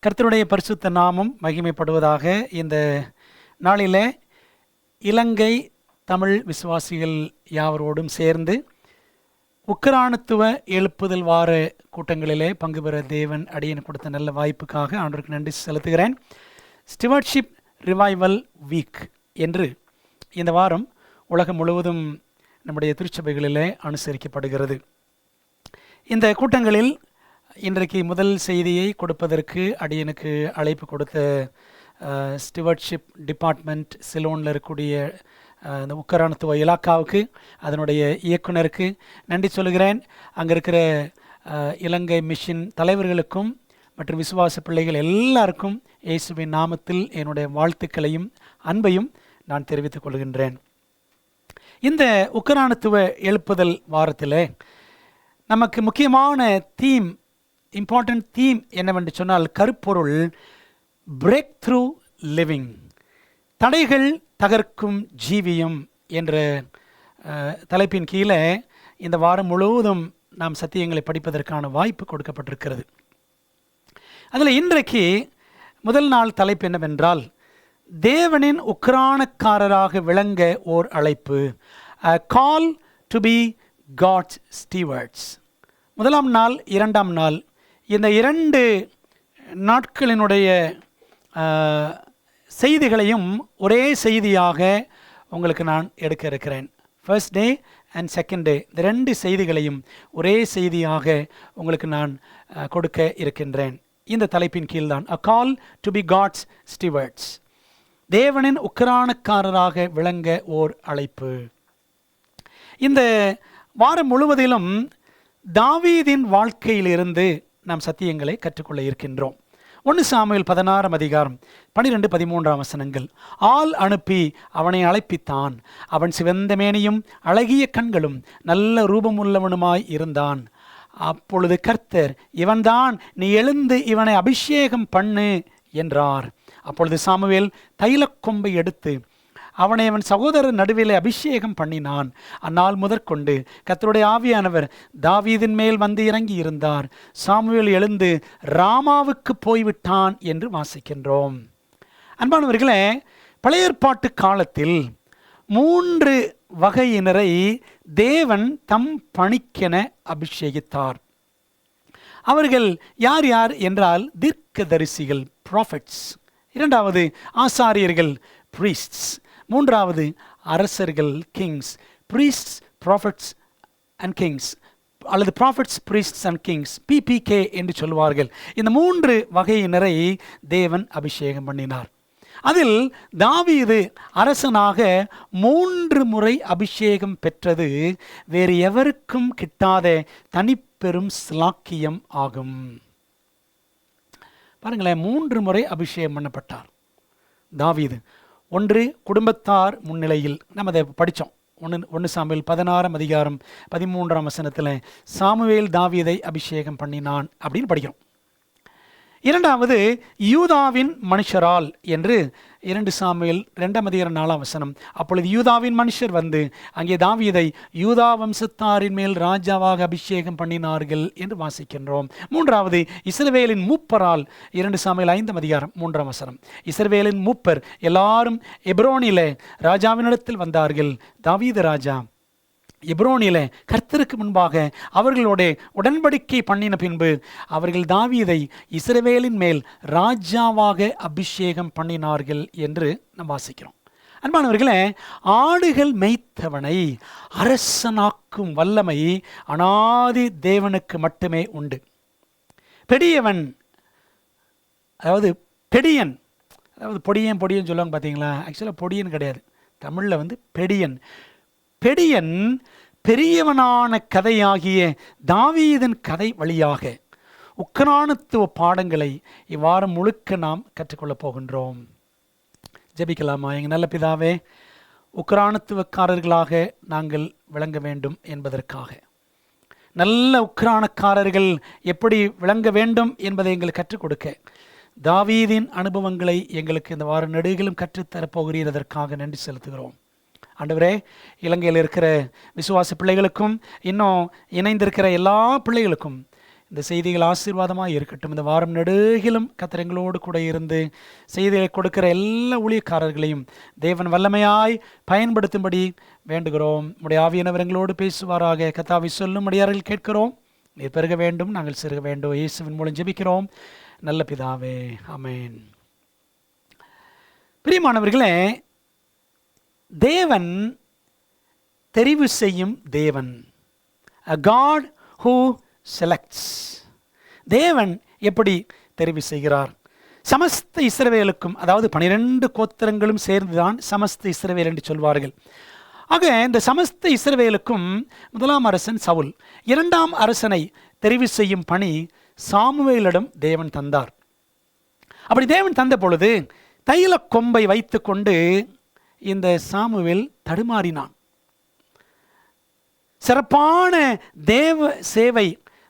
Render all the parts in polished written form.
கர்த்தருடைய பரிசுத்த நாமம் மகிமைப்படுவதாக. இந்த நாளில் இலங்கை தமிழ் விசுவாசிகள் யாவரோடும் சேர்ந்து உக்ரானத்துவ எழுப்புதல் வார கூட்டங்களிலே பங்கு பெற தேவன் அடியன் கொடுத்த நல்ல வாய்ப்புக்காக ஆண்டவருக்கு நன்றி செலுத்துகிறேன். ஸ்டிவர்ட்ஷிப் ரிவைவல் வீக் என்று இந்த வாரம் உலகம் முழுவதும் நம்முடைய திருச்சபைகளிலே அனுசரிக்கப்படுகிறது. இந்த கூட்டங்களில் இன்றைக்கு முதல் செய்தியை கொடுப்பதற்கு அடியனுக்கு அழைப்பு கொடுத்த ஸ்டிவர்ட்ஷிப் டிபார்ட்மெண்ட் சிலோனில் இருக்கக்கூடிய இந்த உக்கரானத்துவ இலாக்காவுக்கு அதனுடைய இயக்குனருக்கு நன்றி சொல்கிறேன். அங்கே இருக்கிற இலங்கை மிஷன் தலைவர்களுக்கும் மற்றும் விசுவாச பிள்ளைகள் எல்லாருக்கும் இயேசுவின் நாமத்தில் என்னுடைய வாழ்த்துக்களையும் அன்பையும் நான் தெரிவித்துக் கொள்கின்றேன். இந்த உக்கரானத்துவ எழுப்புதல் வாரத்தில் நமக்கு முக்கியமான இம்பார்ட்டன்ட் தீம் என்னவென்று சொன்னால், கருப்பொருள் பிரேக் த்ரூ லிவிங், தடைகள் தகர்க்கும் ஜீவியம் என்ற தலைப்பின் கீழே இந்த வாரம் முழுவதும் நாம் சத்தியங்களை படிப்பதற்கான வாய்ப்பு கொடுக்கப்பட்டிருக்கிறது. அதில் இன்றைக்கு முதல் நாள் தலைப்பு என்னவென்றால், தேவனின் உக்ரானக்காரராக விளங்க ஓர் அழைப்பு, call to be God's stewards. முதலாம் நாள் இரண்டாம் நாள் இந்த இரண்டு நாட்களினுடைய செய்திகளையும் ஒரே செய்தியாக உங்களுக்கு நான் எடுக்க இருக்கிறேன். First day and second day, இந்த ரெண்டு செய்திகளையும் ஒரே செய்தியாக உங்களுக்கு நான் கொடுக்க இருக்கின்றேன். இந்த தலைப்பின் கீழ்தான் a call to be God's stewards, தேவனின் உக்ரானக்காரராக விளங்க ஓர் அழைப்பு. இந்த வாரம் முழுவதிலும் தாவீதின் வாழ்க்கையிலிருந்து நாம் சத்தியங்களை கற்றுக்கொள்ள இருக்கின்றோம். 1 சாமுவேல் 16 அதிகாரம் 12-13 வசனங்கள். ஆள் அனுப்பி அவனை அழைப்பித்தான். அவன் சிவந்த மேனியும் அழகிய கண்களும் நல்ல ரூபமுள்ளவனுமாய் இருந்தான். அப்பொழுது கர்த்தர், இவன்தான், நீ எழுந்து இவனை அபிஷேகம் பண்ணு என்றார். அப்பொழுது சாமுவேல் தைலக்கொம்பை எடுத்து அவனை அவன் சகோதரர் நடுவிலே அபிஷேகம் பண்ணினான். அந்நாள் முதற்கொண்டு கர்த்தருடைய ஆவியானவர் தாவீதின் மேல் வந்து இறங்கி இருந்தார். சாமுவேல் எழுந்து ராமாவுக்கு போய்விட்டான் என்று வாசிக்கின்றோம். அன்பானவர்களே, பழைய ஏற்பாட்டு காலத்தில் 3 வகையினரை தேவன் தம் பணிக்கென அபிஷேகித்தார். அவர்கள் யார் யார் என்றால், தீர்க்கதரிசிகள், ப்ராஃபெட்ஸ். இரண்டாவது ஆசாரியர்கள், பிரீஸ்ட்ஸ். மூன்றாவது அரசர்கள், கிங்ஸ். பிரீஸ்ட்ஸ், ப்ராஃபெட்ஸ் அண்ட் கிங்ஸ், அல்லது ப்ராஃபெட்ஸ், பிரீஸ்ட்ஸ் அண்ட் கிங்ஸ், PPK என்று சொல்வார்கள். இந்த 3 வகையினரை தேவன் அபிஷேகம் பண்ணினார். அதில் தாவீது அரசனாக 3 முறை அபிஷேகம் பெற்றது வேறு எவருக்கும் கிட்டாத தனிப்பெரும் ஸ்லாக்கியம் ஆகும். பாருங்களேன், 3 முறை அபிஷேகம் பண்ணப்பட்டார் தாவீது. ஒன்று, குடும்பத்தார் முன்னிலையில். நம்ம அதை படித்தோம். 1 சாமுவேல் 16 அதிகாரம் 13 வசனத்தில் சாமுவேல் தாவீதை அபிஷேகம் பண்ணினான் அப்படின்னு படிக்கிறோம். இரண்டாவது, யூதாவின் மனுஷரால் என்று 2 சாமுவேல் 2 அதிகாரம் 4 வசனம். அப்பொழுது யூதாவின் மனுஷர் வந்து அங்கே தாவீதை யூதா வம்சத்தாரின் மேல் ராஜாவாக அபிஷேகம் பண்ணினார்கள் என்று வாசிக்கின்றோம். மூன்றாவது, இஸ்ரவேலின் மூப்பரால் 2 சாமுவேல் 5 அதிகாரம் 3 வசனம். இஸ்ரவேலின் மூப்பர் எல்லாரும் எப்ரோனிலே ராஜாவினிடத்தில் வந்தார்கள். தாவீது ராஜா எப்ரோனிலே கர்த்தருக்கு முன்பாக அவர்களோட உடன்படிக்கை பண்ணின பின்பு அவர்கள் தாவீதை இஸ்ரவேலின் மேல் ராஜாவாக அபிஷேகம் பண்ணினார்கள் என்று நாம் வாசிக்கிறோம். அன்பானவர்களே, ஆடுகள் மேய்த்தவனை அரசனாக்கும் வல்லமை அனாதி தேவனுக்கு மட்டுமே உண்டு. பெரியவன், அதாவது பெடியன், அதாவது பொடியன் சொல்லுவாங்க பார்த்தீங்களா, ஆக்சுவலாக பொடியன் கிடையாது, தமிழில் பெடியன். பெடியன் பெரியவனான கதையாகிய தாவீதின் கதை வழியாக உக்ரானத்துவ பாடங்களை இவ்வாரம் முழுக்க நாம் கற்றுக்கொள்ளப் போகின்றோம். ஜெபிக்கலாமா? எங்கள் நல்ல பிதாவே, உக்ரானத்துவக்காரர்களாக நாங்கள் விளங்க வேண்டும் என்பதற்காக, நல்ல உக்ரானக்காரர்கள் எப்படி விளங்க வேண்டும் என்பதை எங்களுக்கு கற்றுக் கொடுக்க தாவீதின் அனுபவங்களை எங்களுக்கு இந்த வார நெடுகிலும் கற்றுத்தரப்போகிறீர். அதற்காக நன்றி செலுத்துகிறோம். ஆண்டவரே, இலங்கையில் இருக்கிற விசுவாச பிள்ளைகளுக்கும் இன்னும் இணைந்திருக்கிற எல்லா பிள்ளைகளுக்கும் இந்த செய்திகள் ஆசீர்வாதமாக இருக்கட்டும். இந்த வாரம் நெடுகிலும் கர்த்தர் எங்களோடு கூட இருந்து செய்திகளை கொடுக்கிற எல்லா ஊழியக்காரர்களையும் தேவன் வல்லமையாய் பயன்படுத்தும்படி வேண்டுகிறோம். நம்முடைய ஆவியானவர் எங்களோடு பேசுவாராக. கர்த்தாவை சொல்லும்படியார்கள் கேட்கிறோம். நீர் பெருக வேண்டும், நாங்கள் சிறுக வேண்டும். இயேசுவின் மூலம் ஜெபிக்கிறோம் நல்ல பிதாவே, ஆமென். பிரியமானவர்களே, தேவன் தெரிவு செய்யும் தேவன். A God who selects. தேவன் எப்படி தெரிவு செய்கிறார்? சமஸ்த இஸ்ரவேலுக்கும், அதாவது 12 கோத்திரங்களும் சேர்ந்துதான் சமஸ்த இஸ்ரவேல் என்று சொல்வார்கள். ஆக இந்த சமஸ்த இஸ்ரவேலுக்கும் முதலாம் அரசன் சவுல், இரண்டாம் அரசனை தெரிவு செய்யும் பணி சாமுவேலிடம் தேவன் தந்தார். அப்படி தேவன் தந்த பொழுது தைல கொம்பை வைத்து கொண்டு இந்த சாமுவேல் தடுமாறினான். சிறப்பான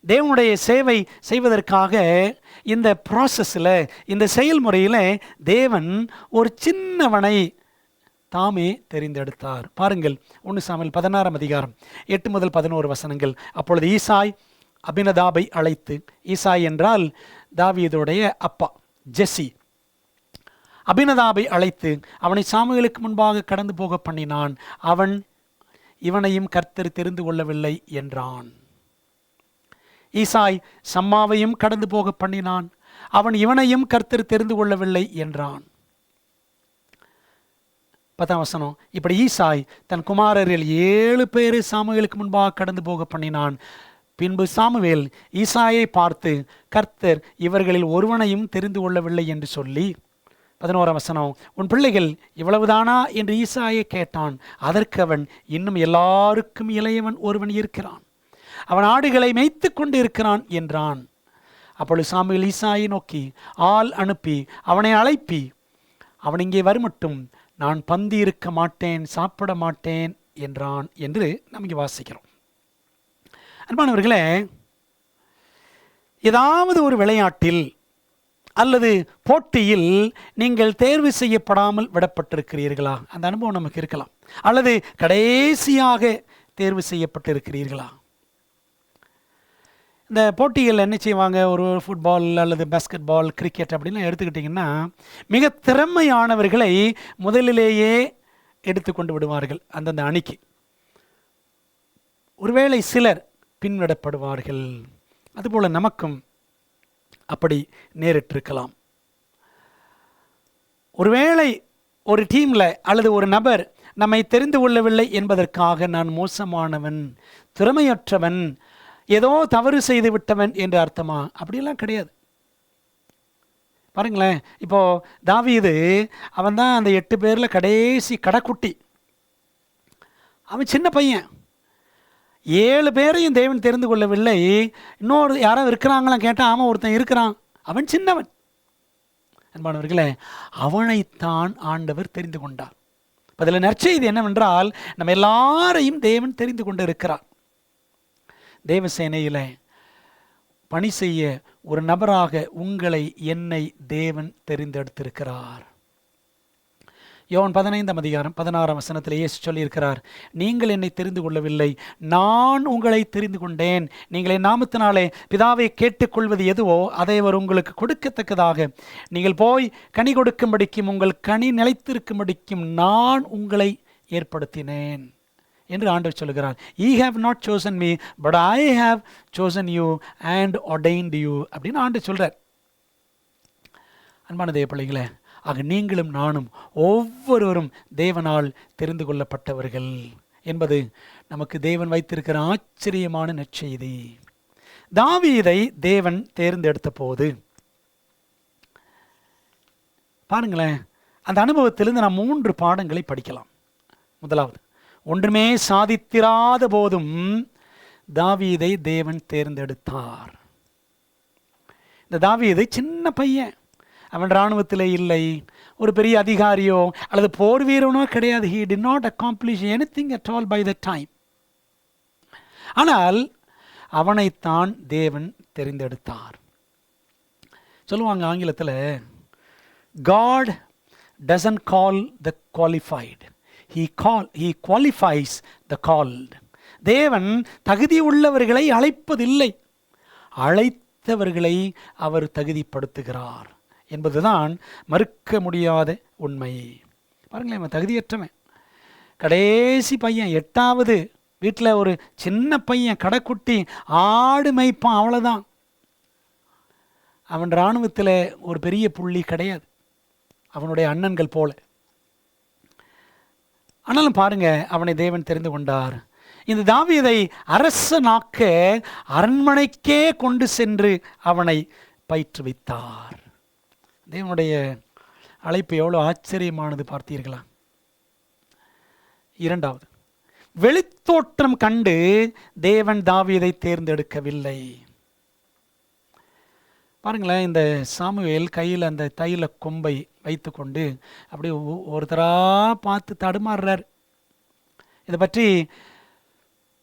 தேவனுடைய சேவை செய்வதற்காக இந்த ப்ராசஸில், இந்த செயல்முறையில் தேவன் ஒரு சின்னவனை தாமே தெரிந்தெடுத்தார். பாருங்கள், 1 சாமுவேல் 16 அதிகாரம் 8 முதல் 11 வசனங்கள். அப்பொழுது ஈசாய் அபினதாபை அழைத்து, ஈசாய் என்றால் தாவீதுடைய அப்பா ஜெஸ்ஸி, அபினதாபை அழைத்து அவனை சாமுவேலுக்கு முன்பாக கடந்து போக பண்ணினான். அவன் இவனையும் கர்த்தர் தெரிந்து கொள்ளவில்லை என்றான். ஈசாய் சம்மாவையும் கடந்து போக பண்ணினான். அவன் இவனையும் கர்த்தர் தெரிந்து கொள்ளவில்லை என்றான். 10ஆம் வசனம். இப்படி ஈசாய் தன் குமாரரில் 7 பேரை சாமுவேலுக்கு முன்பாக கடந்து போக பண்ணினான். பின்பு சாமுவேல் ஈசாயை பார்த்து, கர்த்தர் இவர்களில் ஒருவனையும் தெரிந்து கொள்ளவில்லை என்று சொல்லி, 11ஆம் வசனம், உன் பிள்ளைகள் இவ்வளவுதானா என்று ஈசாயை கேட்டான். அதற்கு அவன், இன்னும் எல்லாருக்கும் இளையவன் ஒருவன் இருக்கிறான், அவன் ஆடுகளை மேய்த்து கொண்டு இருக்கிறான் என்றான். அப்பொழுது சாமுவேல் ஈசாயை நோக்கி, ஆள் அனுப்பி அவனை அழைப்பி, அவன் இங்கே வருமட்டும் நான் பந்தி இருக்க மாட்டேன், சாப்பிட மாட்டேன் என்றான் என்று நமக்கு வாசிக்கிறோம். அன்பானவர்களே, ஏதாவது ஒரு விளையாட்டில் அல்லது போட்டியில் நீங்கள் தேர்வு செய்யப்படாமல் விடப்பட்டிருக்கிறீர்களா? அந்த அனுபவம் நமக்கு இருக்கலாம். அல்லது கடைசியாக தேர்வு செய்யப்பட்டிருக்கிறீர்களா? இந்த போட்டிகள் என்ன செய்வாங்க, ஒரு ஃபுட்பால் அல்லது பாஸ்கெட் பால், கிரிக்கெட் அப்படின்னு எடுத்துக்கிட்டிங்கன்னா மிக திறமையானவர்களை முதலிலேயே எடுத்துக்கொண்டு விடுவார்கள் அந்தந்த அணிக்கு. ஒருவேளை சிலர் பின்விடப்படுவார்கள். அதுபோல் நமக்கும் அப்படி நேரிட்டிருக்கலாம். ஒருவேளை ஒரு டீமில் அல்லது ஒரு நபர் நம்மை தெரிந்து கொள்ளவில்லை என்பதற்காக நான் மோசமானவன், திறமையற்றவன், ஏதோ தவறு செய்து விட்டவன் என்று அர்த்தமா? அப்படியெல்லாம் கிடையாது. பாருங்களேன், இப்போது தாவீது அவன் தான் அந்த 8 பேரில் கடைசி கடைக்குட்டி. அவன் சின்ன பையன். 7 பேரையும் தேவன் தெரிந்து கொள்ளவில்லை. இன்னொரு யாராவது இருக்கிறாங்களாம் கேட்டால், ஆமாம் ஒருத்தன் இருக்கிறான், அவன் சின்னவன். அன்பானவர்களே, அவனைத்தான் ஆண்டவர் தெரிந்து கொண்டார். அதில் நற்செய்தி என்னவென்றால், நம்ம எல்லாரையும் தேவன் தெரிந்து கொண்டு இருக்கிறார். தேவசேனையில் பணி செய்ய ஒரு நபராக உங்களை என்னை தேவன் தெரிந்தெடுத்திருக்கிறார். யோவான் 15ஆம் அதிகாரம் 16ஆம் வசனத்தில் இயேசு சொல்லியிருக்கிறார், நீங்கள் என்னை தெரிந்து கொள்ளவில்லை, நான் உங்களை தெரிந்து கொண்டேன். நீங்கள் என் நாமத்தினாலே பிதாவை கேட்டுக்கொள்வது எதுவோ அதை அவர் உங்களுக்கு கொடுக்கத்தக்கதாக நீங்கள் போய் கனி கொடுக்கும்படிக்கும் உங்கள் கனி நிலைத்திருக்கும்படிக்கும் நான் உங்களை ஏற்படுத்தினேன் என்று ஆண்டவர் சொல்கிறார். Ye have not chosen me, but I have chosen you and ordained you அப்படின்னு ஆண்டவர் சொல்கிறார். அன்பான தேவ பிள்ளைகளே, ஆக நீங்களும் நானும் ஒவ்வொருவரும் தேவனால் தெரிந்து கொள்ளப்பட்டவர்கள் என்பது நமக்கு தேவன் வைத்திருக்கிற ஆச்சரியமான நற்செய்தி. தாவீதை தேவன் தேர்ந்தெடுத்த போது பாருங்களேன், அந்த அனுபவத்திலிருந்து நாம் 3 பாடங்களை படிக்கலாம். முதலாவது, ஒன்றுமே சாதித்திராத போதும் தாவீதை தேவன் தேர்ந்தெடுத்தார். இந்த தாவீது சின்ன பையன், அவன் இராணுவத்திலே இல்லை, ஒரு பெரிய அதிகாரியோ அல்லது போர் வீரனோ கிடையாது. He did not accomplish anything at all by that time. ஆனால் அவனைத்தான் தேவன் தெரிந்தெடுத்தார். சொல்லுவாங்க ஆங்கிலத்தில், God doesn't call the qualified, he qualifies the called. தேவன் தகுதி உள்ளவர்களை அழைப்பதில்லை, அழைத்தவர்களை அவர் தகுதிப்படுத்துகிறார் என்பதுதான் மறுக்க முடியாத உண்மை. பாருங்களேன், அவன் தகுதியற்றவன், கடைசி பையன், 8வது வீட்டில் ஒரு சின்ன பையன், கடைக்குட்டி, ஆடு மேய்ப்பான், அவ்வளோதான். அவன் இராணுவத்தில் ஒரு பெரிய புள்ளி கிடையாது, அவனுடைய அண்ணன்கள் போல. ஆனாலும் பாருங்க, அவனை தேவன் தெரிந்து கொண்டார். இந்த தாவீதை அரசனாக்க அரண்மனைக்கே கொண்டு சென்று அவனை பயிற்றுவித்தார். தேவனுடைய அழைப்பு எவ்வளோ ஆச்சரியமானது பார்த்தீர்களா? 2வது, வெளித்தோற்றம் கண்டு தேவன் தாவீதை தேர்ந்தெடுக்கவில்லை. பாருங்களேன், இந்த சாமுவேல் கையில் அந்த தைல கொம்பை வைத்துக்கொண்டு அப்படியே ஒருத்தராக பார்த்து தடுமாறுறார். இதை பற்றி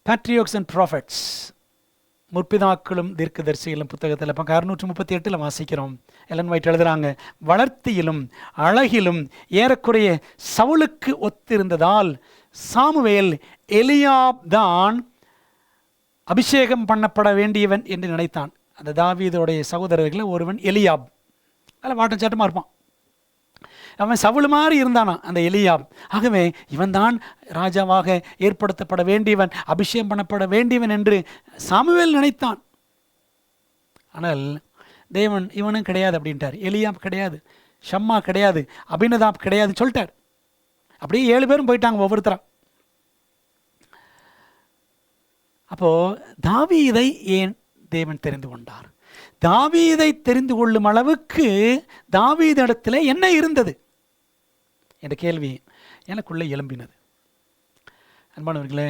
பேட்ரியாக்ஸ் அண்ட் ப்ராஃபட்ஸ், முற்பிதாக்களும் தீர்க்கதரிசிகளும் புத்தகத்தில் 638 வாசிக்கிறோம். எலன் ஒயிட் எழுதுகிறாங்க, வளர்த்தியிலும் அழகிலும் ஏறக்குறைய சவுலுக்கு ஒத்திருந்ததால் சாமுவேல் எலியாப் தான் அபிஷேகம் பண்ணப்பட வேண்டியவன் என்று நினைத்தான். அந்த தாவீதுடைய சகோதரர்களில் ஒருவன் எலியாப், அதில் வாட்டம் சாட்டமாக இருப்பான். அவன் சவுல் மாதிரி இருந்தானா அந்த எலியாப். ஆகவே இவன் தான் ராஜாவாக ஏற்படுத்தப்பட வேண்டியவன், அபிஷேகம் பண்ணப்பட வேண்டியவன் என்று சாமுவேல் நினைத்தான். ஆனால் தேவன் இவனும் கிடையாது அப்படின்ட்டார். எலியாப் கிடையாது, ஷம்மா கிடையாது, அபினதாப் கிடையாதுன்னு சொல்லிட்டார். அப்படியே 7 பேரும் போயிட்டாங்க ஒவ்வொருத்தரா. அப்போ தாவீதை ஏன் தேவன் தெரிந்து கொண்டார்? தாவீதை தெரிந்து கொள்ளும் அளவுக்கு தாவீதிடத்தில் என்ன இருந்தது என்ற கேள்வி எனக்குள்ளே எழும்பினது. அன்பானவர்களே,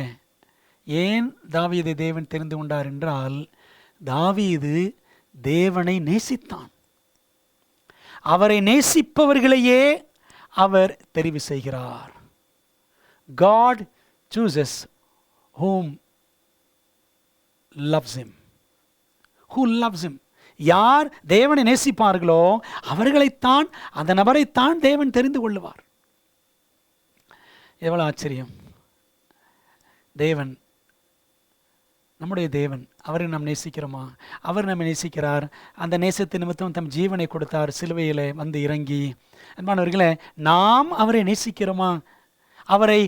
ஏன் தாவீதை தேவன் தெரிந்து கொண்டார் என்றால், தாவீது தேவனை நேசித்தான். அவரை நேசிப்பவர்களையே அவர் தெரிவு செய்கிறார். God chooses whom loves him. Who loves him? யார் தேவனை நேசிப்பார்களோ அவர்களைத்தான், அந்த நபரைத்தான் தேவன் தெரிந்து கொள்ளுவார். எவ்வளவு ஆச்சரியம்! தேவன், நம்முடைய தேவன், அவரை நாம் நேசிக்கிறோமா? அவர் நம்மை நேசிக்கிறார். அந்த நேசத்து நிமித்தம் தம் ஜீவனை கொடுத்தார், சிலுவையில் வந்து இறங்கி. அன்பானவர்களே, நாம் அவரை நேசிக்கிறோமா? அவரை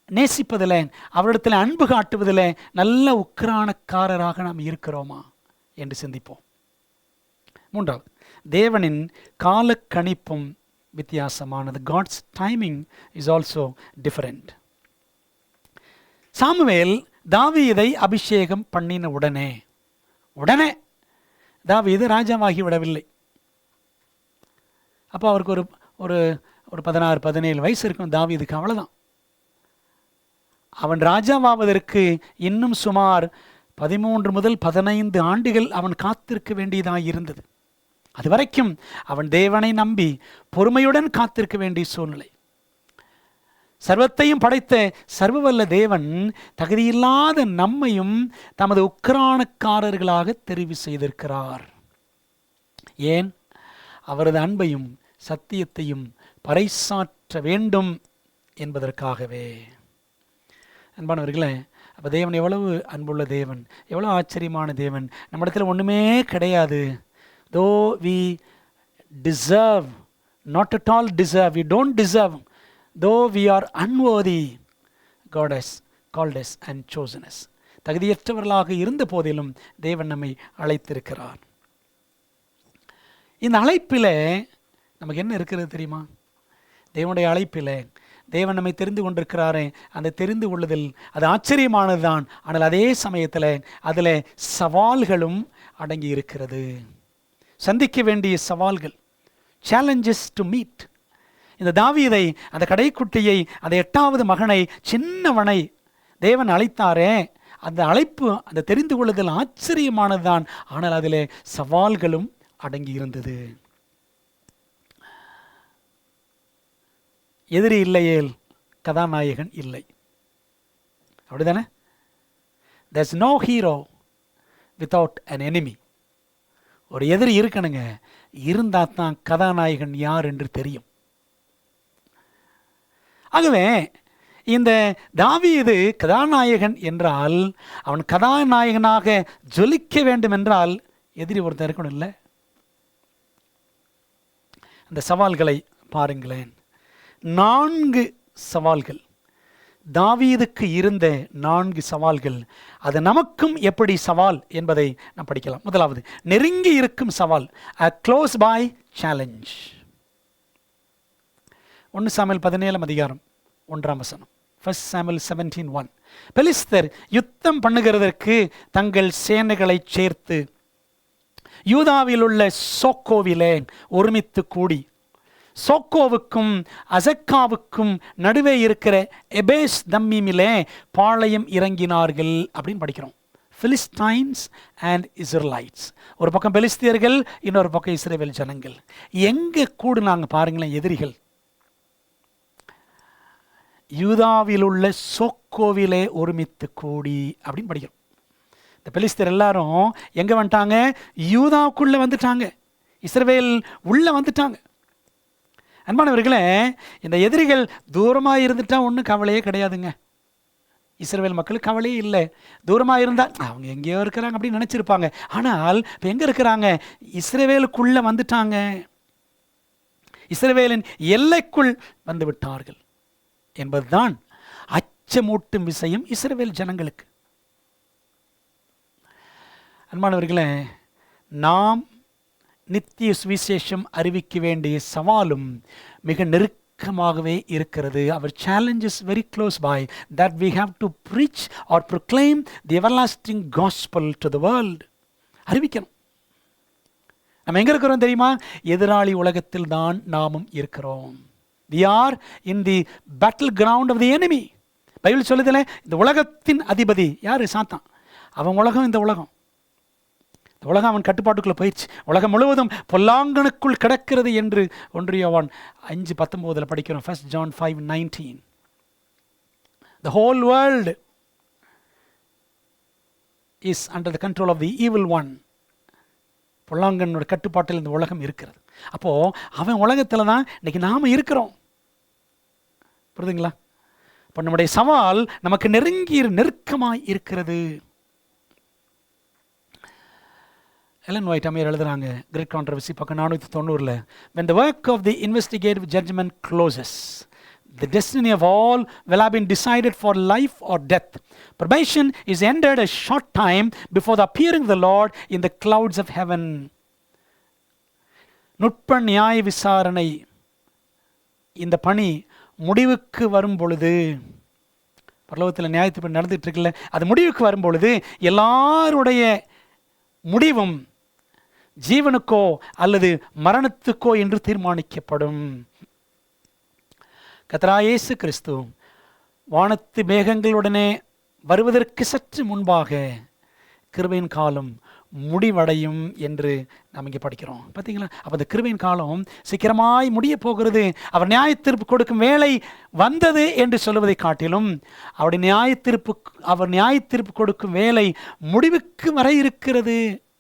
நேசிப்பதில், அவரிடத்தில் அன்பு காட்டுவதில் நல்ல உக்கிரானக்காரராக நாம் இருக்கிறோமா என்று சிந்திப்போம். 3வது, தேவனின் கால கணிப்பும் வித்தியாசமானது. God's timing is also different. Samuel தாவீதை அபிஷேகம் பண்ணின உடனே தாவீது ராஜாவாகி விடவில்லை. அப்போ அவருக்கு ஒரு 16-17 வயசு இருக்கும் தாவீதுக்கு, அவ்வளோதான். அவன் ராஜாவாவதற்கு இன்னும் சுமார் 13 முதல் 15 ஆண்டுகள் அவன் காத்திருக்க வேண்டியதாக இருந்தது. அது வரைக்கும் அவன் தேவனை நம்பி பொறுமையுடன் காத்திருக்க வேண்டிய சூழ்நிலை. சர்வத்தையும் படைத்த சர்வவல்ல தேவன் தகுதியில்லாத நம்மையும் தமது உக்கிரானக்காரர்களாக தெரிவு செய்திருக்கிறார். ஏன்? அவரது அன்பையும் சத்தியத்தையும் பறைசாற்ற வேண்டும் என்பதற்காகவே. அன்பானவர்களே, அப்போ தேவன் எவ்வளவு அன்புள்ள தேவன், எவ்வளோ ஆச்சரியமான தேவன். நம்ம இடத்துல ஒன்றுமே கிடையாது. Though we deserve, not at all deserve, we don't deserve, though we are unworthy, God has called us and chosen us. தகுதியற்றவர்களாக இருந்த போதிலும் தேவன் நம்மை அழைத்திருக்கிறார். இந்த அழைப்பில் நமக்கு என்ன இருக்கிறது தெரியுமா? தேவனுடைய அழைப்பில் தேவன் நம்மை தெரிந்து கொண்டிருக்கிறாரே, அந்த தெரிந்து கொள்ளுதல் அது ஆச்சரியமானது தான். ஆனால் அதே சமயத்தில் அதில் சவால்களும் அடங்கி இருக்கிறது. சந்திக்க வேண்டிய சவால்கள், challenges to meet. இந்த தாவீதை, அந்த கடைக்குட்டியை, அந்த 8வது மகனை, சின்னவனை தேவன் அழைத்தாரே, அந்த அழைப்பு, அந்த தெரிந்து கொள்ளுதல் ஆச்சரியமானதுதான். ஆனால் அதிலே சவால்களும் அடங்கி இருந்தது. எதிரி இல்லையேல் கதாநாயகன் இல்லை, அப்படிதானே? There's no hero without an enemy. ஒரு எதிரி இருக்கணுங்க, இருந்தால் தான் கதாநாயகன் யார் என்று தெரியும். ஆகவே இந்த தாவீது கதாநாயகன் என்றால், அவன் கதாநாயகனாக ஜொலிக்க வேண்டும் என்றால் எதிரி ஒருத்தர் இருக்கணும் இல்லை? அந்த சவால்களை பாருங்களேன். 4 சவால்கள் தாவீதுக்கு இருந்த 4 சவால்கள். அது நமக்கும் எப்படி சவால் என்பதை நாம் படிக்கலாம். முதலாவது, நெருங்கி இருக்கும் சவால், a close by challenge. 1 Samuel 17 அதிகாரம் 1 வசனம். 1 சாமுவேல் 17:1. பெலிஸ்தர் யுத்தம் பண்ணுகிறதற்கு தங்கள் சேனைகளை சேர்த்து யூதாவில் உள்ள சோக்கோவிலே ஒருமித்து கூடி, சோக்கோவுக்கும் அசக்காவுக்கும் நடுவே இருக்கிற எபேஸ் தம்மீமிலே பாளையம் இறங்கினார்கள் அப்படின்னு படிக்கிறோம். Philistines and Israelites. ஒரு பக்கம் பெலிஸ்தியர்கள், இன்னொரு பக்கம் இஸ்ரேல் ஜனங்கள். எங்கே கூடுனாங்க பாருங்களேன் எதிரிகள்? யூதாவில் உள்ள சோக்கோவிலே ஒருமித்து கூடி அப்படின்னு படிக்கிறோம். இந்த பெலிஸ்தர் எல்லாரும் எங்கே வந்துட்டாங்க? யூதாவுக்குள்ளே வந்துட்டாங்க, இஸ்ரவேல் உள்ளே வந்துட்டாங்க. அன்பானவர்களே, இந்த எதிரிகள் தூரமாக இருந்துட்டா ஒன்றும் கவலையே கிடையாதுங்க. இஸ்ரவேல் மக்களுக்கு கவலையே இல்லை. தூரமாக இருந்தால் அவங்க எங்கேயோ இருக்கிறாங்க அப்படின்னு நினச்சிருப்பாங்க. ஆனால் இப்போ எங்கே இருக்கிறாங்க? இஸ்ரவேலுக்குள்ளே வந்துட்டாங்க, இஸ்ரவேலின் எல்லைக்குள் வந்து விட்டார்கள் என்பதுதான் அச்சமூட்டும் விஷயம் இஸ்ரவேல் ஜனங்களுக்கு. அன்பானவர்களே, நாம் நித்திய சுவிசேஷம் அறிவிக்க வேண்டிய சவாலும் மிக நெருக்கமாகவே இருக்கிறது. Our challenge is very close by, that we have to preach or proclaim the everlasting gospel to the world. அறிவிக்கணும். நம்ம எங்கே இருக்கிறோம் தெரியுமா? எதிராளி உலகத்தில் தான் நாமும் இருக்கிறோம். We are in the battleground of the enemy. Bible சொல்லுதில்லை, இந்த உலகத்தின் அதிபதி யாரு? சாத்தான். அவன் உலகம், இந்த உலகம். இந்த உலகம் அவன் கட்டுப்பாட்டுக்குள்ளே போயிடுச்சு. உலகம் முழுவதும் பொல்லாங்கனுக்குள் கிடக்கிறது என்று 1 யோவான் 5:19 படிக்கிறோம். 1 John 5:19. The whole world is under the control of the evil one. பொல்லாங்கனோட கட்டுப்பாட்டில் இந்த உலகம் இருக்கிறது. அப்போது அவன் உலகத்தில் தான் இன்னைக்கு நாம் இருக்கிறோம். புரியுதுங்களா? இப்போ நம்முடைய சவால் நமக்கு நெருக்கமாய் இருக்கிறது. எலன் ஒயிட் அமீர் எழுதுறாங்க, கிரேட் கான்ட்ரவர்சி பக்கம் 490. When the work of the investigative judgment closes, the destiny of all will have been decided for life or death. Probation is ended a short time before the appearing of the Lord in the clouds of heaven. நுட்ப நியாய விசாரணை, இந்த பணி முடிவுக்கு வரும் பொழுது, பரலோகத்தில் நியாயத்தீர்ப்பு நடந்துட்டு இருக்குல்ல, அது முடிவுக்கு வரும் பொழுது எல்லாருடைய முடிவும் ஜீவனுக்கோ அல்லது மரணத்துக்கோ என்று தீர்மானிக்கப்படும். கர்த்தராகிய இயேசு கிறிஸ்து வானத்து மேகங்களுடனே வருவதற்கு சற்று முன்பாக கிருபையின் காலம் முடிவடையும் என்று நாம் இங்கே படிக்கிறோம். பார்த்தீங்களா? அப்போ அந்த கிருபையின் காலம் சீக்கிரமாய் முடிய போகிறது. அவர் நியாயத்தீர்ப்பு கொடுக்கும் வேலை வந்தது என்று சொல்லுவதை காட்டிலும் அவர் நியாயத்தீர்ப்பு கொடுக்கும் வேலை முடிவுக்கு வர இருக்கிறது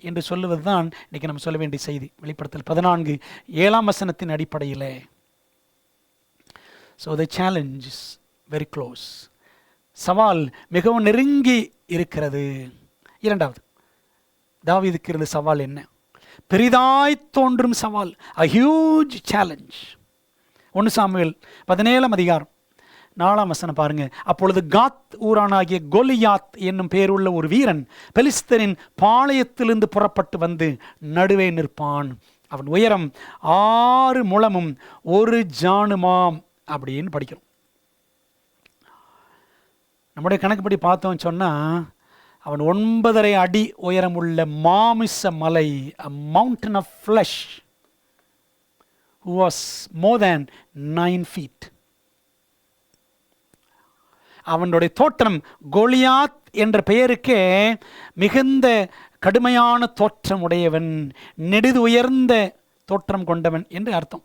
என்று சொல்லுவது தான் இன்றைக்கி நம்ம சொல்ல வேண்டிய செய்தி. வெளிப்படுத்தல் 14:7 அடிப்படையில். So the challenge is very close. சவால் மிகவும் நெருங்கி இருக்கிறது. இரண்டாவது, தாவீதுக்கு இருந்த சவால் என்ன? பெரிதாய் தோன்றும் சவால், a huge challenge. 1 சாமுவேல் 17 4 பாருங்க. அப்பொழுது காத் ஊரானாகிய கோலியாத் என்னும் பேருள்ள ஒரு வீரன் பெலிஸ்தரின் பாளையத்திலிருந்து புறப்பட்டு வந்து நடுவே நிற்பான். அவன் உயரம் 6 முழமும் 1 ஜானுமாம் அப்படின்னு படிக்கிறோம். நம்முடைய கணக்குப்படி பார்த்தோம் சொன்னால் அவன் 9.5 அடி உயரமுள்ள மாமிச மலை, a mountain of flesh, who was more than 9 feet. அவனுடைய தோற்றம் கோலியாத் என்ற பெயருக்கே மிகுந்த கடுமையான தோற்றம் உடையவன், நெடிது உயர்ந்த தோற்றம் கொண்டவன் என்று அர்த்தம்.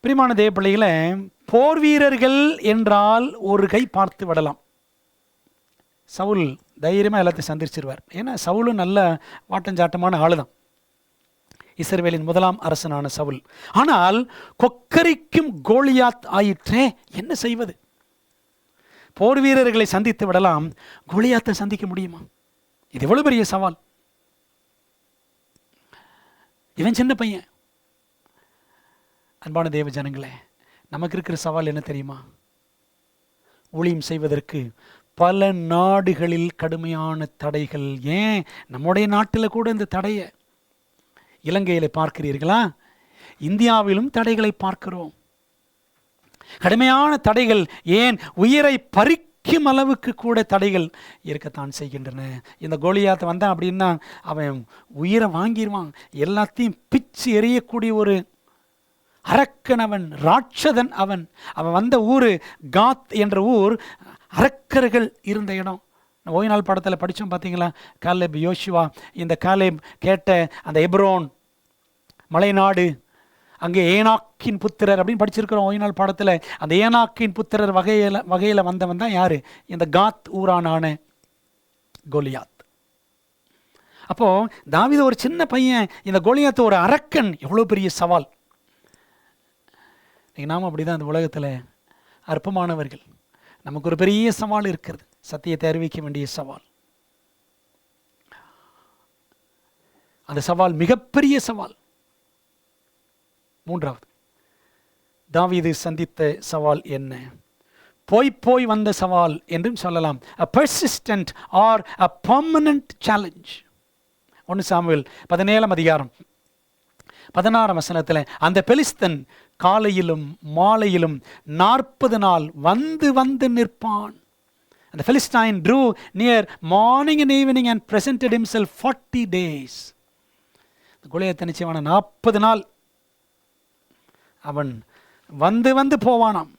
பிரியமான தேவ பிள்ளைகளே, போர் வீரர்கள் என்றால் ஒரு கை பார்த்து விடலாம். சவுல் தைரியமாக எல்லாத்தையும் சந்திச்சிருவார். ஏன்னா சவுலும் நல்ல வாட்டஞ்சாட்டமான ஆளு தான். இஸ்ரவேலின் முதலாம் அரசனான சவுல். ஆனால் கொக்கரிக்கும் கோலியாத் ஆயிற்றே, என்ன செய்வது? போர் வீரர்களை சந்தித்து விடலாம், கோலியாத்தை சந்திக்க முடியுமா? இது எவ்வளவு பெரிய சவால். இவன் சின்ன பையன். அன்பான தேவ ஜனங்களே, நமக்கு இருக்கிற சவால் என்ன தெரியுமா? ஊழியம் செய்வதற்கு பல நாடுகளில் கடுமையான தடைகள். ஏன் நம்முடைய நாட்டில் கூட இந்த தடையை, இலங்கையில் பார்க்கிறீர்களா? இந்தியாவிலும் தடைகளை பார்க்கிறோம். கடுமையான தடைகள், ஏன் உயிரை பறிக்கும் அளவுக்கு கூட தடைகள் இருக்கத்தான் செய்கின்றன. இந்த கோலியாத் வந்தான் அப்படின்னா அவன் உயிரை வாங்கிடுவான். எல்லாத்தையும் பிச்சு எறியக்கூடிய ஒரு அரக்கன் அவன், ராட்சதன் அவன். அவன் வந்த ஊர் காத் என்ற ஊர், அரக்கர்கள் இருந்த இடம். ஓய்வு நாள் படத்தில் படித்தோம் பார்த்தீங்களா? காலேப், யோசுவா. இந்த காலேப் கேட்ட அந்த எப்ரோன் மலைநாடு, அங்கே ஏனாக்கின் புத்திரர் அப்படின்னு படிச்சிருக்கிறோம் ஓய்வு நாள் பாடத்தில். அந்த ஏனாக்கின் புத்திரர் வகையில் வந்தவன் தான் யார்? இந்த காத் ஊரானான கோலியாத். அப்போது தாவீது ஒரு சின்ன பையன், இந்த கோலியாத் ஒரு அரக்கன். எவ்வளோ பெரிய சவால். நாம் அப்படி தான் இந்த உலகத்தில் அற்பமானவர்கள். நமக்கு ஒரு பெரிய சவால் இருக்கிறது, சத்தியத்தை அறிவிக்க வேண்டிய சவால். அந்த சவால் மிகப்பெரிய சவால். மூன்றாவது, தாவீது சந்தித்த சவால் என்ன? போய் வந்த சவால் என்றும் சொல்லலாம். a persistent or a permanent challenge. 1 Samuel 17 அதிகாரம் 16 வசனத்தில், அந்த பெலிஸ்தன் காலையிலும் மாலையிலும் 40 நாள் வந்து நிற்பான். அந்த Philistine drew near morning and evening and presented himself 40 days. Goliath நிச்சயமான 40 நாள் அவன் வந்து போவானாம்.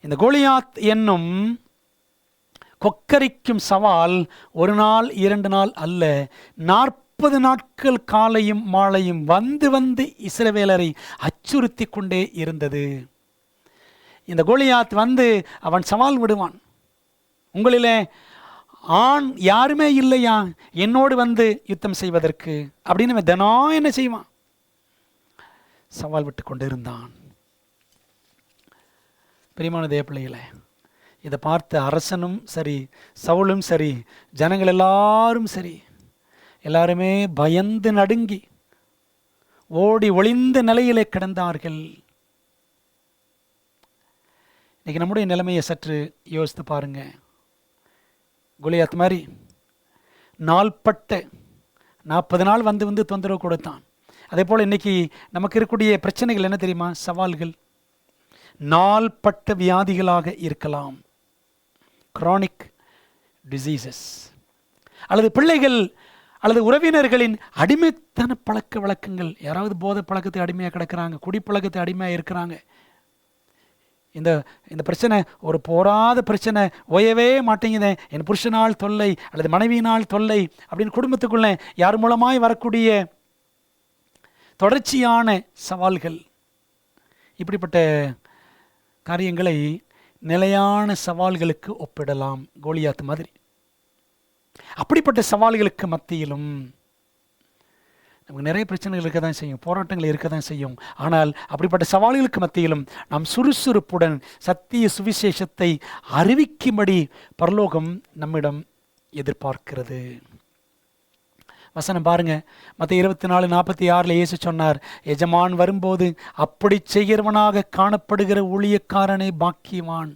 இந்த கோலியாத் என்னும் கொக்கரிக்கும் சவால் 1 நாள் 2 நாள் அல்ல, 40 நாட்கள் காலையும் மாலையும் வந்து இஸ்ரவேலரை அச்சுறுத்தி கொண்டே இருந்தது. இந்த கோலியாத் வந்து அவன் சவால் விடுவான். உங்களிலே ஆண் யாருமே இல்லையா என்னோடு வந்து யுத்தம் செய்வதற்கு அப்படின்னு தினம் என்ன செய்வான்? சவால் விட்டு கொண்டு இருந்தான். பிரியமான தேவப்பிள்ளைகளே, இதை பார்த்த அரசனும் சரி, சவுலும் சரி, ஜனங்கள் எல்லாரும் சரி, எல்லாருமே பயந்து நடுங்கி ஓடி ஒளிந்த நிலையிலே கிடந்தார்கள். இன்னைக்கு நம்முடைய நிலைமையை சற்று யோசித்து பாருங்க. கோலியாத் மாதிரி நாள்பட்ட 40 நாள் வந்து தொந்தரவு கொடுத்தான். அதே போல் இன்னைக்கு நமக்கு இருக்கக்கூடிய பிரச்சனைகள் என்ன தெரியுமா? சவால்கள். நாள்பட்ட வியாதிகளாக இருக்கலாம், கிரானிக் டிசீசஸ், அல்லது பிள்ளைகள் அல்லது உறவினர்களின் அடிமைத்தன பழக்க வழக்கங்கள். யாராவது போதை பழக்கத்தை அடிமையாக கிடக்கிறாங்க, குடிப்பழக்கத்தை அடிமையாக இருக்கிறாங்க. இந்த பிரச்சனை ஒரு போராத பிரச்சனை, ஓயவே மாட்டேங்குது, என் புருஷனால் தொல்லை அல்லது மனைவியினால் தொல்லை அப்படின்னு குடும்பத்துக்குள்ளே யார் மூலமாய் வரக்கூடிய தொடர்ச்சியான சவால்கள். இப்படிப்பட்ட காரியங்களை நிலையான சவால்களுக்கு ஒப்பிடலாம், கோலியாத் மாதிரி. அப்படிப்பட்ட சவால்களுக்கு மத்தியிலும் நமக்கு நிறைய பிரச்சனைகள் இருக்க தான் செய்யும், போராட்டங்கள் இருக்க தான் செய்யும். ஆனால் அப்படிப்பட்ட சவால்களுக்கு மத்தியிலும் நாம் சுறுசுறுப்புடன் சத்திய சுவிசேஷத்தை அறிவிக்கும்படி பரலோகம் நம்மிடம் எதிர்பார்க்கிறது. வசனம் பாருங்க, மத்தேயு 24:46 இயேசு சொன்னார், எஜமான் வரும்போது அப்படி செய்கிறவனாக காணப்படுகிற ஊழியக்காரனை பாக்கியவான்.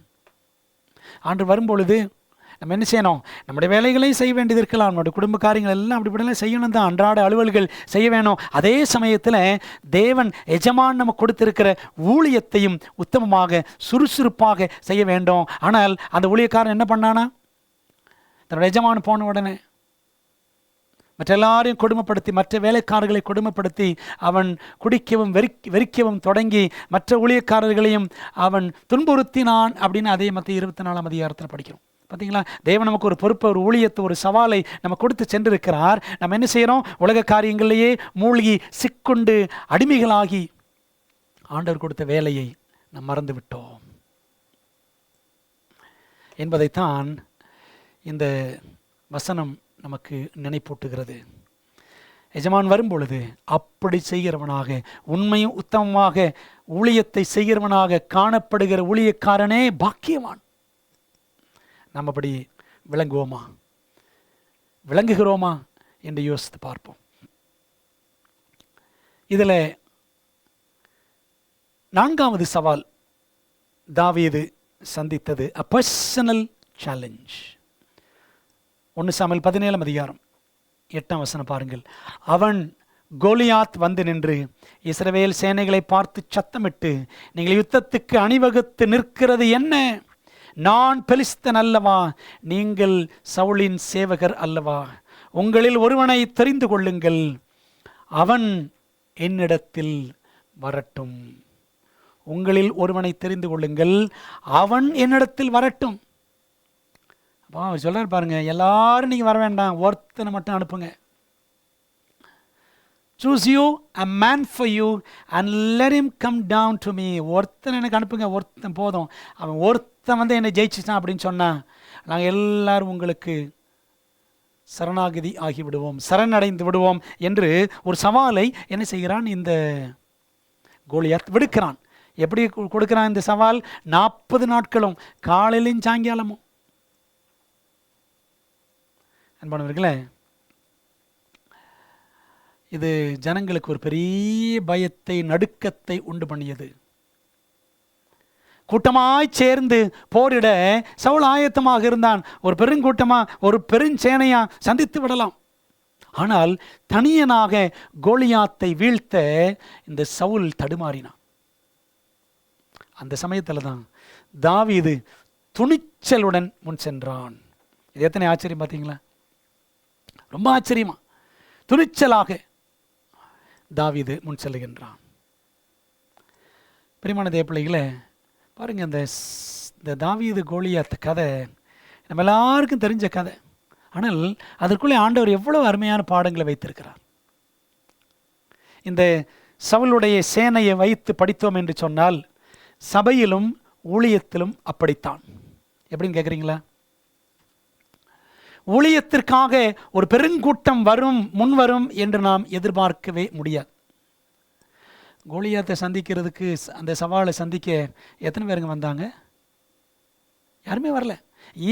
ஆண்டு வரும்பொழுது நம்ம என்ன செய்யணும்? நம்முடைய வேலைகளையும் செய்ய வேண்டியது இருக்கலாம், நம்முடைய குடும்ப காரியங்கள் எல்லாம் அப்படிப்படலாம் செய்யணும் தான், அன்றாட அலுவல்கள் செய்ய வேணும். அதே சமயத்தில் தேவன் எஜமான் நம்ம கொடுத்திருக்கிற ஊழியத்தையும் உத்தமமாக சுறுசுறுப்பாக செய்ய வேண்டும். ஆனால் அந்த ஊழியக்காரன் என்ன பண்ணானா? தன்னோட எஜமான் போன உடனே மற்ற எல்லாரையும் கொடுமைப்படுத்தி, மற்ற வேலைக்காரர்களை கொடுமைப்படுத்தி, அவன் குடிக்கவும் வெறிக்கவும் தொடங்கி மற்ற ஊழியக்காரர்களையும் அவன் துன்புறுத்தினான் அப்படின்னு அதே மத்திய 24 அதிகாரத்தில் படிக்கிறோம். பார்த்தீங்களா? தேவன் நமக்கு ஒரு பொறுப்பை, ஒரு ஊழியத்தை, ஒரு சவாலை நம்ம கொடுத்து சென்றிருக்கிறார். நம்ம என்ன செய்கிறோம்? உலக காரியங்களிலேயே மூழ்கி சிக்குண்டு அடிமைகளாகி ஆண்டவர் கொடுத்த வேலையை நாம் மறந்து விட்டோம் என்பதைத்தான் இந்த வசனம் நமக்கு நினைப்பூட்டுகிறது. எஜமான் வரும் பொழுது அப்படி செய்கிறவனாக, உண்மையும் உத்தமமாக ஊழியத்தை செய்கிறவனாக காணப்படுகிற ஊழியக்காரனே பாக்கியவான். நம்ம அப்படி விளங்குவோமா, விளங்குகிறோமா என்று யோசித்து பார்ப்போம். இதில் 4வது சவால் தாவீது சந்தித்தது a personal challenge. 1 சாமுவேல் 17 அதிகாரம் 8 வசனம் பாருங்கள். அவன் கோலியாத் வந்து நின்று இஸ்ரவேல் சேனைகளை பார்த்து சத்தமிட்டு, நீங்கள் யுத்தத்துக்கு அணிவகுத்து நிற்கிறது என்ன? நான் பெலிஸ்தன் அல்லவா? நீங்கள் சவுலின் சேவகர் அல்லவா? உங்களில் ஒருவனை தெரிந்து கொள்ளுங்கள், அவன் என்னிடத்தில் வரட்டும். உங்களில் ஒருவனை தெரிந்து கொள்ளுங்கள், அவன் என்னிடத்தில் வரட்டும். அப்போ அவர் சொல்றார் பாருங்க, எல்லாரும் நீங்கள் வர வேண்டாம், ஒருத்தனை மட்டும் அனுப்புங்க. Choose you a man for you and let him come down to me. ஒருத்தன் எனக்கு அனுப்புங்க, ஒருத்தன் போதும். அவன் ஒருத்தன் வந்து என்னை ஜெயிச்சிட்டான் அப்படின்னு சொன்னால் நாங்கள் எல்லாரும் உங்களுக்கு சரணாகதி ஆகிவிடுவோம், சரணடைந்து விடுவோம் என்று ஒரு சவாலை என்ன செய்கிறான் இந்த கோலியாத் விடுக்கிறான். எப்படி கொடுக்கிறான் இந்த சவால்? 40 நாட்களும் காலையிலும் சாயங்காலமும். அன்பானவர்களே, இது ஜனங்களுக்கு ஒரு பெரிய பயத்தை, நடுக்கத்தை உண்டு பண்ணியது. கூட்டமாய் சேர்ந்து போரிட சவுல் ஆயத்தமாக இருந்தான். ஒரு பெருங்கூட்டமா, ஒரு பெருஞ்சேனையா சந்தித்து விடலாம். ஆனால் தனியனாக கோலியாத்தை வீழ்த்த இந்த சவுல் தடுமாறினான். அந்த சமயத்தில் தான் தாவீது துணிச்சலுடன் முன் சென்றான். இது எத்தனை ஆச்சரியம் பார்த்தீங்களா? ரொம்ப ஆச்சரியமா துணிச்சலாக தாவீது முன் செல்லுகின்றான். பிரியமான தேவப்பிள்ளைகளே, பாருங்க, இந்த தாவீது கோலியாத் கதை நம்ம எல்லாருக்கும் தெரிஞ்ச கதை. ஆனால் அதற்குள்ளே ஆண்டவர் எவ்வளவு அருமையான பாடங்களை வைத்திருக்கிறார். இந்த சவுலுடைய சேனையை வைத்து படித்தோம் என்று சொன்னால் சபையிலும் ஊழியத்திலும் அப்படித்தான். எப்படின்னு கேட்குறீங்களா? ஊழியத்திற்காக ஒரு பெருங்கூட்டம் முன்வரும் என்று நாம் எதிர்பார்க்கவே முடியாது. கோலியாத்தை சந்திக்கிறதுக்கு, அந்த சவாலை சந்திக்க எத்தனை பேருங்க வந்தாங்க? யாருமே வரல.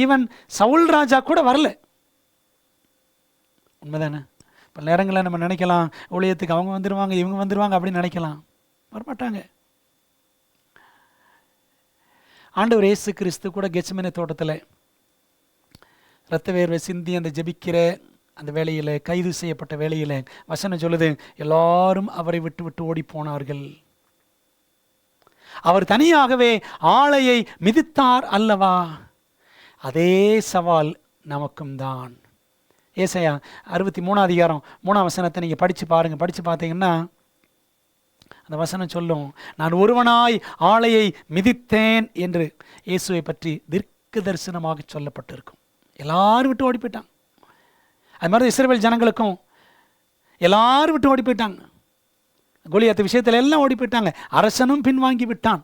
ஈவன் சவுல் ராஜா கூட வரல. உண்மைதானே? பல நேரங்களில் நம்ம நினைக்கலாம், ஊழியத்துக்கு அவங்க வந்துடுவாங்க, இவங்க வந்துடுவாங்க அப்படின்னு நினைக்கலாம். வரமாட்டாங்க. ஆண்டவர் இயேசு கிறிஸ்து கூட கெத்செமனே தோட்டத்தில் இரத்த வேர்வை சிந்தி அந்த ஜெபிக்கிற அந்த வேளையில், கைது செய்யப்பட்ட வேளையில் வசனம் சொல்லுது, எல்லாரும் அவரை விட்டு விட்டு ஓடி போனார்கள். அவர் தனியாகவே ஆளையை மிதித்தார் அல்லவா? அதே சவால் நமக்கும் தான். ஏசாயா 63 அதிகாரம் 3 வசனத்தை நீங்கள் படித்து பாருங்கள். படித்து பார்த்தீங்கன்னா அந்த வசனம் சொல்லும், நான் ஒருவனாய் ஆளையை மிதித்தேன் என்று இயேசுவை பற்றி தீர்க்க தரிசனமாக சொல்லப்பட்டிருக்கும். எல்லாரும் விட்டு ஓடி போயிட்டாங்க. அது மாதிரி இஸ்ரவேல் ஜனங்களுக்கும் எல்லாரும் விட்டு ஓடி போயிட்டாங்க. கோலியாத் விஷயத்தில் எல்லாம் ஓடி போயிட்டாங்க. அரசனும் பின்வாங்கி விட்டான்.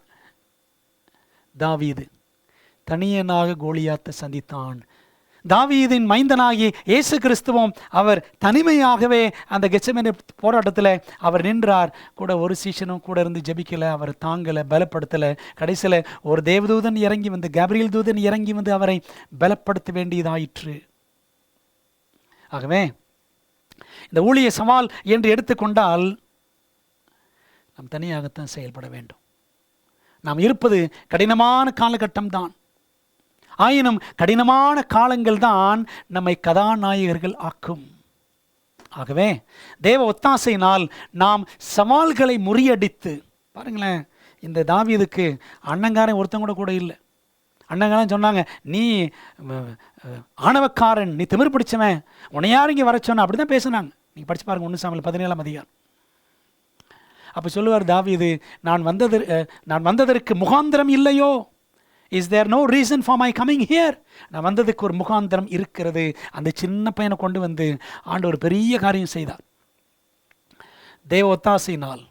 தாவீது தனியனாக கோலியாத்தை சந்தித்தான். தாவீதின் மைந்தனாகி இயேசு கிறிஸ்துவும் அவர் தனிமையாகவே அந்த கெத்செமனே போராட்டத்தில் அவர் நின்றார். கூட ஒரு சீஷனும் கூட இருந்து ஜெபிக்கலை, அவர் தாங்கலை, பலப்படுத்தலை. கடைசியில் ஒரு தேவதூதன் இறங்கி வந்து, கேப்ரியேல் தூதன் இறங்கி வந்து அவரை பலப்படுத்த வேண்டியதாயிற்று. ஆகவே இந்த ஊழிய சவால் என்று எடுத்துக்கொண்டால் நாம் தனியாகத்தான் செயல்பட வேண்டும். நாம் இருப்பது கடினமான காலகட்டம் தான். ஆயினும் கடினமான காலங்கள் தான் நம்மை கதாநாயகர்கள் ஆக்கும். ஆகவே தேவ ஒத்தாசையினால் நாம் சவால்களை முறியடித்து, பாருங்களேன், இந்த தாவீதுக்கு அண்ணங்காரன் ஒருத்தங்க கூட இல்லை. அண்ணங்காரன் சொன்னாங்க, நீ ஆணவக்காரன், நீ திமிர் பிடிச்சவன், உன்னை யாரும் இங்கே வர சொன்ன, அப்படி தான் பேசுனாங்க. நீங்கள் படிச்சு பாருங்க 1 சாமுவேல் 17 அதிகாரம். அப்போ சொல்லுவார் தாவீது, நான் வந்ததற்கு முகாந்திரம் இல்லையோ? Is there no reason for my coming here? நான் வந்ததுக்கு ஒரு முகாந்திரம் இருக்கிறது. அந்த சின்ன பையனை கொண்டு வந்து ஆண்டவர் பெரிய காரியம் செய்தார். தேவ ஒத்தாசையினால்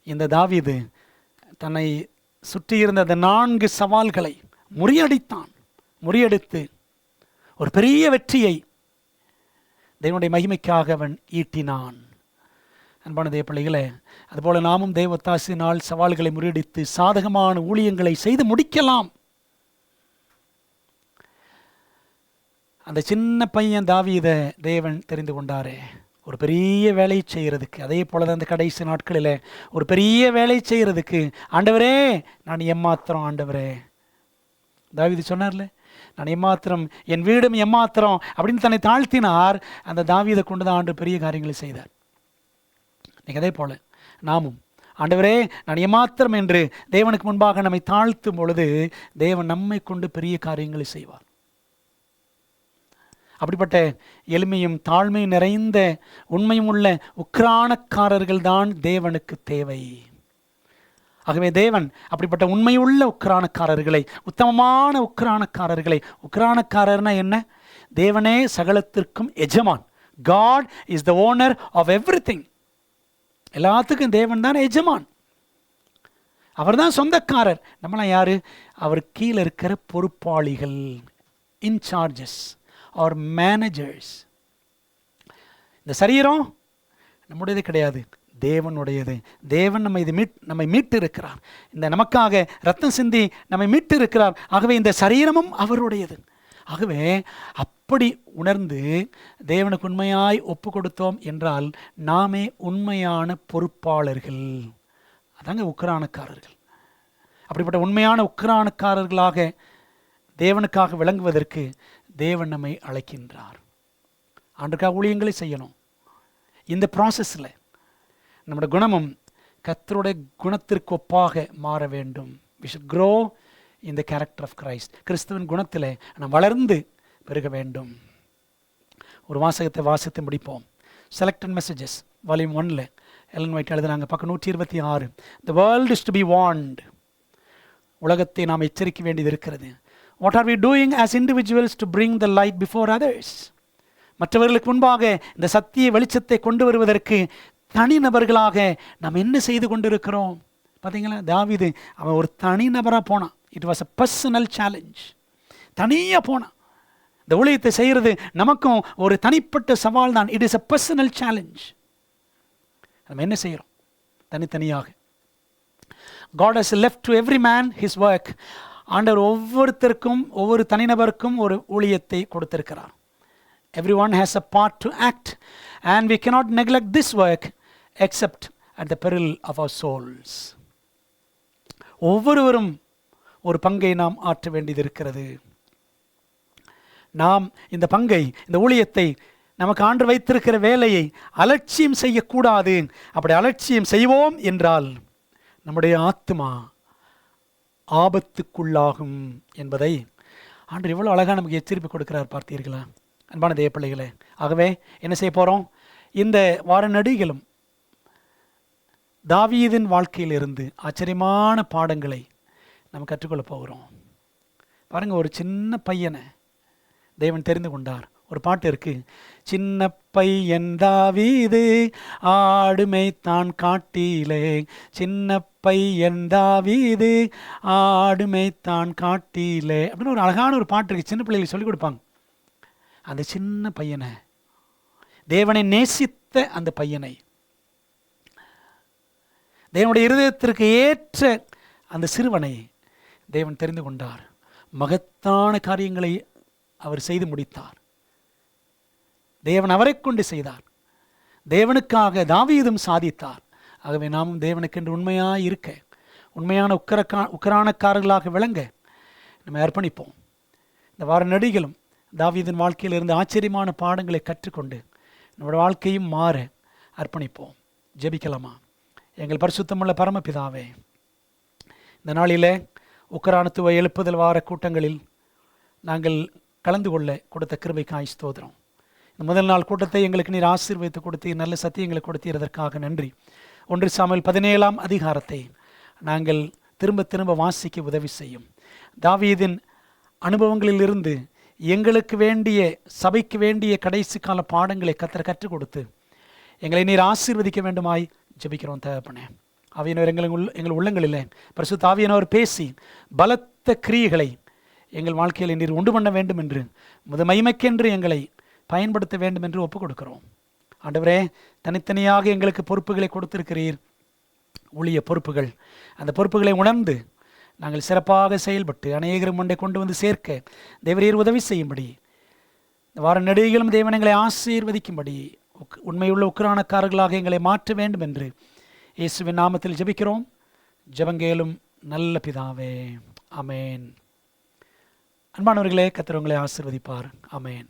இந்த தாவீது தன்னை சுற்றியிருந்த அந்த 4 சவால்களை முறியடித்து ஒரு பெரிய வெற்றியை தேவனுடைய மகிமைக்காக அவன் ஈட்டினான். அன்பான தேவ பிள்ளைகளே, அதுபோல் நாமும் தேவ ஒத்தாசையினால் சவால்களை முறியடித்து சாதகமான ஊழியங்களை செய்து முடிக்கலாம். அந்த சின்ன பையன் தாவீதை தேவன் தெரிந்து கொண்டாரே ஒரு பெரிய வேலை செய்கிறதுக்கு. அதே போல தான் அந்த கடைசி நாட்களில் ஒரு பெரிய வேலை செய்கிறதுக்கு, ஆண்டவரே நான் எம்மாத்திரம், ஆண்டவரே தாவீது சொன்னார்ல, நான் எம்மாத்திரம், என் வீடும் எம்மாத்திரம் அப்படின்னு தன்னை தாழ்த்தினார். அந்த தாவீதை கொண்டு தான் ஆண்டு பெரிய காரியங்களை செய்தார். நீங்கள் அதே போல் நாமும் ஆண்டவரே நான் எம்மாத்திரம் என்று தேவனுக்கு முன்பாக நம்மை தாழ்த்தும் பொழுது தேவன் நம்மை கொண்டு பெரிய காரியங்களை செய்வார். அப்படிப்பட்ட எளிமையும் தாழ்மையும் நிறைந்த உண்மையும் உள்ள உக்கிரானக்காரர்கள் தான் தேவனுக்கு தேவை. ஆகவே தேவன் அப்படிப்பட்ட உண்மையுள்ள உக்கிரானக்காரர்களை, உத்தமமான உக்கிரானக்காரர்களை, உக்கிரானக்காரர்னா என்ன? தேவனே சகலத்திற்கும் எஜமான். God is the owner of everything. எல்லாத்துக்கும் தேவன் தான் எஜமான், அவர் தான் சொந்தக்காரர். நம்மளாம் யாரு? அவர் கீழே இருக்கிற பொறுப்பாளிகள், இன்சார்ஜஸ் ஆர் மேனேஜர்ஸ். இந்த சரீரம் நம்முடையது கிடையாது, தேவனுடையது. தேவன் நம்மை மீட்டு இருக்கிறார். இந்த நமக்காக ரத்தம் சிந்தி நம்மை மீட்டு இருக்கிறார். ஆகவே இந்த சரீரமும் அவருடையது. ஆகவே அப்படி உணர்ந்து தேவனுக்கு உண்மையாய் ஒப்பு கொடுத்தோம் என்றால் நாமே உண்மையான பொறுப்பாளர்கள். அதாங்க உக்கிரானக்காரர்கள். அப்படிப்பட்ட உண்மையான உக்கிரானக்காரர்களாக தேவனுக்காக விளங்குவதற்கு தேவன் நம்மை அழைக்கின்றார். ஆண்டுக்காக ஊழியங்களை செய்யணும். இந்த ப்ராசஸில் நம்முடைய குணமும் கர்த்தருடைய குணத்திற்கு ஒப்பாக மாற வேண்டும். we should grow in the character of Christ. கிறிஸ்துவின் குணத்தில் நாம் வளர்ந்து பெருக வேண்டும். ஒரு வாசகத்தை வாசித்து முடிப்போம். Selected Messages volume 1 Ellen White எழுதுனாங்க, பக்கம் 126. The world is to be warned. உலகத்தை நாம் எச்சரிக்க வேண்டியது இருக்கிறது. What are we doing as individuals to bring the light before others? மற்றவர்களுக்கு முன்பாக இந்த சத்திய வெளிச்சத்தை கொண்டு வருவதற்கு தனிநபர்களாக நாம் என்ன செய்து கொண்டிருக்கிறோம்? பார்த்தீங்களா, தாவீது அவன் ஒரு தனிநபராக போனான். It was a personal challenge. தனியாக போனான். இந்த ஊழியத்தை செய்கிறது நமக்கும் ஒரு தனிப்பட்ட சவால் தான். It is a personal challenge. நம்ம என்ன செய்கிறோம்? தனித்தனியாக. God has left to every man his work. ஆண்டவர் ஒவ்வொருத்தருக்கும், ஒவ்வொரு தனிநபருக்கும் ஒரு ஊழியத்தை கொடுத்திருக்கிறார். Everyone has a part to act and we cannot neglect this work except at the peril of our souls. ஒவ்வொருவரும் ஒரு பங்கை நாம் ஆற்ற வேண்டியது இருக்கிறது. நாம் இந்த பங்கை, இந்த ஊழியத்தை, நமக்கு ஆண்டு வைத்திருக்கிற வேலையை அலட்சியம் செய்யக்கூடாது. அப்படி அலட்சியம் செய்வோம் என்றால் நம்முடைய ஆத்மா ஆபத்துக்குள்ளாகும் என்பதை ஆண்டவர் எவ்வளோ அழகாக நமக்கு எச்சரிப்பு கொடுக்கிறார் பார்த்தீர்களா அன்பான தேவ பிள்ளைகளே? ஆகவே என்ன செய்ய போகிறோம்? இந்த வார நடிகளும் தாவீதின் வாழ்க்கையிலிருந்து ஆச்சரியமான பாடங்களை நம்ம கற்றுக்கொள்ள போகிறோம். பாருங்கள், ஒரு சின்ன பையனை தேவன் தெரிந்து கொண்டார். ஒரு பாட்டு இருக்கு, சின்ன பையன் தாவீது ஆடுமை தான் காட்டிலே, சின்ன பையன் தாவீது ஆடுமை தான் காட்டிலே அப்படின்னு ஒரு அழகான ஒரு பாட்டு இருக்கு. சின்ன பிள்ளைகளுக்கு சொல்லிக் கொடுப்பாங்க. அந்த சின்ன பையனை, தேவனை நேசித்த அந்த பையனை, தேவனுடைய இருதயத்திற்கு ஏற்ற அந்த சிறுவனை தேவன் தெரிந்து கொண்டார். மகத்தான காரியங்களை அவர் செய்து முடித்தார். தேவன் அவரை கொண்டு செய்தார். தேவனுக்காக தாவீதும் சாதித்தார். ஆகவே நாமும் தேவனுக்கென்று உண்மையாக இருக்க, உண்மையான உக்கிரானக்காரர்களாக விளங்க நம்ம அர்ப்பணிப்போம். இந்த வார நடிகளும் தாவீதின் வாழ்க்கையில் இருந்து ஆச்சரியமான பாடங்களை கற்றுக்கொண்டு நம்முடைய வாழ்க்கையும் மாற அர்ப்பணிப்போம். ஜெபிக்கலாமா? எங்கள் பரிசுத்தமுள்ள பரமபிதாவே, இந்த நாளில் உக்கிரானத்துவ எழுப்புதல் வார கூட்டங்களில் நாங்கள் கலந்து கொள்ள கொடுத்த கிருபைக்காய் ஸ்தோத்திரம். இந்த முதல் நாள் கூட்டத்தை எங்களுக்கு நீர் ஆசீர்வதித்து கொடுத்தீர், நல்ல சத்தியங்களை கொடுத்தீர், அதற்காக நன்றி. 1 சாமுவேல் 17ஆம் அதிகாரத்தை நாங்கள் திரும்ப திரும்ப வாசிக்க உதவி செய்யும். தாவீதின் அனுபவங்களிலிருந்து எங்களுக்கு வேண்டிய, சபைக்கு வேண்டிய கடைசி கால பாடங்களை கற்றுக் கொடுத்து எங்களை நீர் ஆசீர்வதிக்க வேண்டுமாய் ஜெபிக்கிறோம் தகப்பனே. ஆவியானவர் எங்கள் உள்ளங்களில் பரிசுத்த ஆவியானவர் பேசி பலத்த கிரியைகளை எங்கள் வாழ்க்கையில் நீர் உண்டு பண்ண வேண்டும் என்று, மகிமைக்கென்று எங்களை பயன்படுத்த வேண்டும் என்று ஒப்புக் கொடுக்கிறோம். ஆண்டவரே, தனித்தனியாக எங்களுக்கு பொறுப்புகளை கொடுத்திருக்கிறீர், ஊழிய பொறுப்புகள். அந்த பொறுப்புகளை உணர்ந்து நாங்கள் சிறப்பாக செயல்பட்டு அநேகரும் முன்னே கொண்டு வந்து சேர்க்க தேவரீர் உதவி செய்யும்படி, இந்த வார நெடுகிலும் தேவன் எங்களை ஆசீர்வதிக்கும்படி, உண்மையுள்ள உக்கிரானக்காரர்களாக எங்களை மாற்ற வேண்டும் என்று இயேசுவின் நாமத்தில் ஜெபிக்கிறோம். ஜெபங்கேலும் நல்ல பிதாவே, ஆமேன். அன்பானவர்களே, கர்த்தர் உங்களை ஆசீர்வதிப்பார். ஆமேன்.